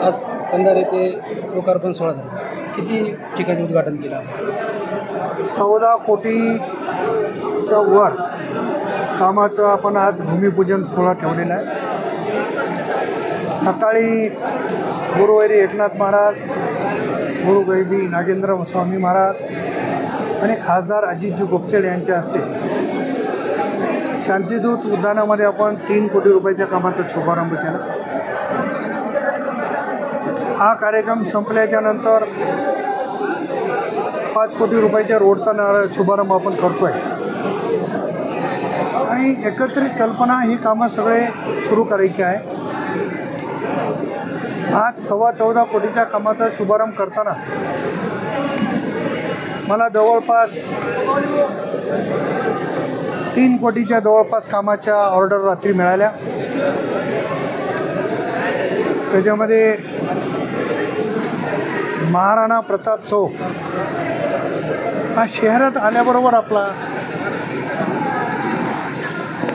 आज कंधार येथे लोकार्पण सोहळा झाला. किती ठिकाणी उद्घाटन केलं? 14 कोटीच्या वर कामाचं आपण आज भूमिपूजन सोहळा ठेवलेला आहे. सकाळी गुरुवारी एकनाथ महाराज, गुरुगैबी नागेंद्र स्वामी महाराज आणि खासदार अजितजी गोपचेड यांच्या हस्ते शांतिदूत उद्यानामध्ये आपण 3 कोटी रुपयाच्या कामाचा शुभारंभ केला. हा कार्यक्रम संपल्याच्या नंतर 5 कोटी रुपयाच्या रोडचा शुभारंभ आपण करतोय आणि एकत्रित कल्पना ही कामं सगळे सुरू करायची आहे. आज 14.25 कोटीच्या कामाचा शुभारंभ करताना मला जवळपास 3 कोटीच्या जवळपास कामाच्या ऑर्डर रात्री मिळाल्या. त्याच्यामध्ये महाराणा प्रताप चौक हा शहरात आल्याबरोबर आपला,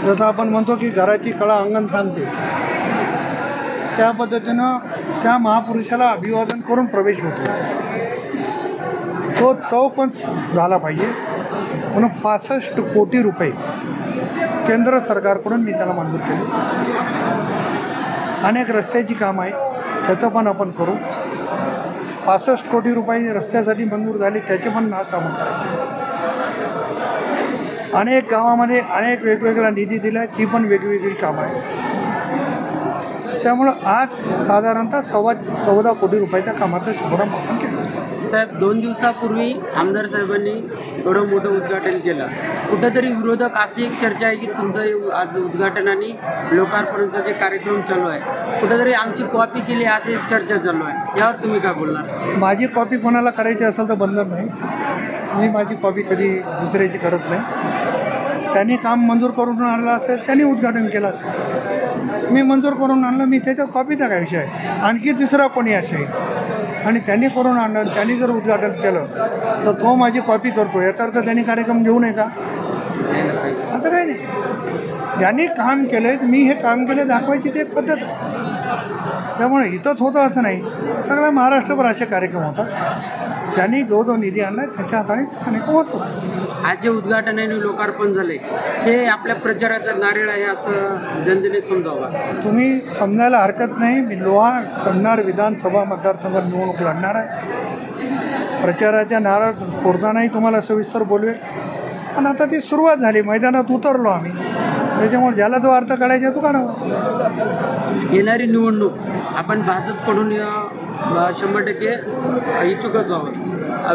जसं आपण म्हणतो की घराची कळा अंगण सांगते, त्या पद्धतीनं त्या महापुरुषाला अभिवादन करून प्रवेश होतो. तो चौक पण झाला पाहिजे म्हणून 65 कोटी रुपये केंद्र सरकारकडून मी त्याला मंजूर केले. अनेक रस्त्याची कामं आहे, त्याचं पण आपण करू. 65 कोटी रुपये रस्त्यासाठी मंजूर झाले, त्याचे पण कामं करायचे. अनेक गावामध्ये अनेक वेगवेगळा निधी दिला, ती पण वेगवेगळी कामं आहेत. त्यामुळं आज साधारणतः 14.25 कोटी रुपयाच्या कामाचा शुभारंभ आपण केला. साहेब, 2 दिवसापूर्वी आमदार साहेबांनी एवढं मोठं उद्घाटन केलं. कुठंतरी विरोधक अशी एक चर्चा आहे की तुमचं आज उद्घाटन आणि लोकार्पणाचा जे कार्यक्रम चालू आहे, कुठंतरी आमची कॉपी केली अशी एक चर्चा चालू आहे. यावर तुम्ही काय बोलणार? माझी कॉपी कोणाला करायची असेल तर बंधन नाही. मी माझी कॉपी कधी दुसऱ्याची करत नाही. त्यांनी काम मंजूर करून आणलं असेल, त्यांनी उद्घाटन केलं असेल, मी मंजूर करून आणलं, मी त्याच्यात कॉपीचा काय विषय आहे? आणखी तिसरा कोणी असेल आणि त्यांनी करून आणलं, त्यांनी जर उद्घाटन केलं तर तो माझी कॉपी करतो, याचा अर्थ त्यांनी कार्यक्रम घेऊ नये का? असं काही नाही. ज्यांनी काम केलं आहे, मी हे काम केलं दाखवायची ती एक पद्धत आहे. त्यामुळे इथंच होतं असं नाही, सगळ्या महाराष्ट्रभर असे कार्यक्रम होतात. त्यांनी जो निधी आणला त्याच्या हाताने कार्यक्रम होत असतो. आज जे उद्घाटन आणि लोकार्पण झाले हे आपल्या प्रचाराचा नारळ आहे असं जनतेने समजावं. तुम्ही समजायला हरकत नाही. मी लोहा कंधार विधानसभा मतदारसंघ निवडणूक लढणार आहे. प्रचाराच्या नारळ फोडतानाही तुम्हाला सविस्तर बोलवेल, पण आता ती सुरुवात झाली, मैदानात उतरलो आम्ही. त्याच्यामुळे ज्याला जो अर्थ काढायचा तो काढावा. येणारी निवडणूक आपण भाजपकडून 100% इच्छुकच आहोत.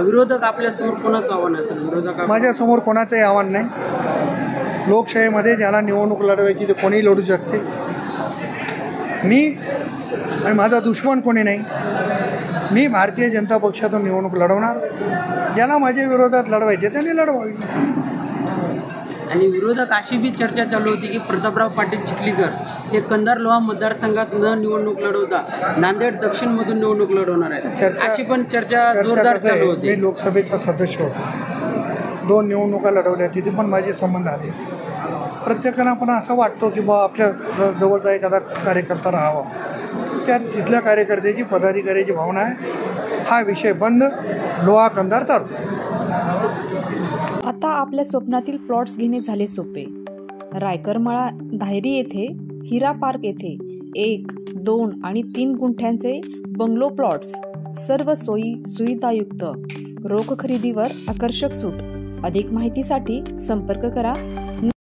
विरोधक आपल्यासमोर कोणाचं आव्हान असेल? विरोधक माझ्यासमोर कोणाचंही आव्हान नाही. लोकशाहीमध्ये ज्याला निवडणूक लढवायची ते कोणीही लढू शकते. मी आणि माझा दुश्मन कोणी नाही. मी भारतीय जनता पक्षातून निवडणूक लढवणार. ज्याला माझ्या विरोधात लढवायचे त्यांनी लढवावी. आणि विरोधक अशी बी चर्चा चालू होती की प्रतापराव पाटील चिखलीकर हे कंधार लोहा मतदारसंघात न निवडणूक लढवता नांदेड दक्षिणमधून निवडणूक लढवणार आहे, अशी पण चर्चा जोरदार चालू होती. मी लोकसभेचा सदस्य होतो, 2 निवडणुका लढवल्या, तिथे पण माझे संबंध आले. प्रत्येकानं पण असं वाटतो की बा आपल्या जवळचा एखादा कार्यकर्ता राहावा, त्यात तिथल्या कार्यकर्त्याची पदाधिकाऱ्याची भावना आहे. हा विषय बंद, लोहा कंधार चालू. आता आपल्या स्वप्नातील प्लॉट्स घेणे झाले सोपे. रायकरमाळा धायरी येथे हिरा पार्क येथे 1, 2 आणि 3 गुंठ्यांचे बंगलो प्लॉट्स, सर्व सोयी सुविधायुक्त, रोख खरेदीवर आकर्षक सूट. अधिक माहितीसाठी संपर्क करा